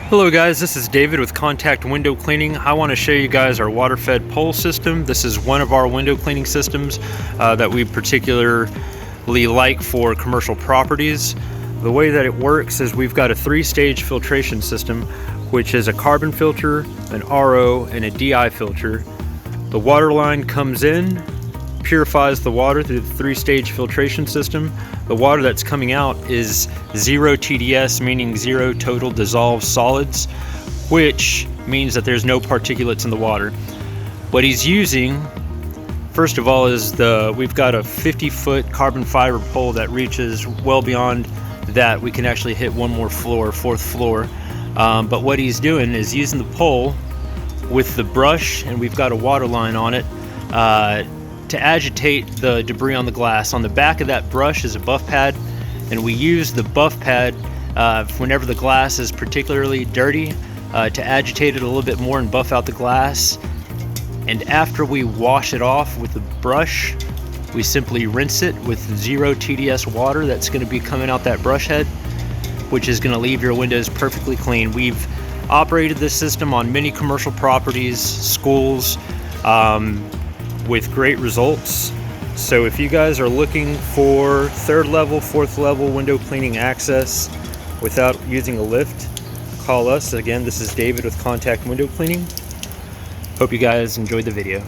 Hello guys, this is David with Contact Window Cleaning. I want to show you guys our water-fed pole system. This is one of our window cleaning systems that we particularly like for commercial properties. The way that it works is we've got a 3-stage filtration system, which is a carbon filter, an RO, and a DI filter. The water line comes in, purifies the water through the 3-stage filtration system. The water that's coming out is 0 TDS, meaning 0 total dissolved solids, which means that there's no particulates in the water. What he's using, first of all, is we've got a 50-foot carbon fiber pole that reaches well beyond that. We can actually hit one more floor, 4th floor. But what he's doing is using the pole with the brush, and we've got a water line on it, to agitate the debris on the glass. On the back of that brush is a buff pad, and we use the buff pad whenever the glass is particularly dirty to agitate it a little bit more and buff out the glass. And after we wash it off with the brush, we simply rinse it with 0 TDS water that's going to be coming out that brush head, which is going to leave your windows perfectly clean. We've operated this system on many commercial properties, schools, with great results. So if you guys are looking for 3rd level, 4th level window cleaning access without using a lift, call us. Again, this is David with Contact Window Cleaning. Hope you guys enjoyed the video.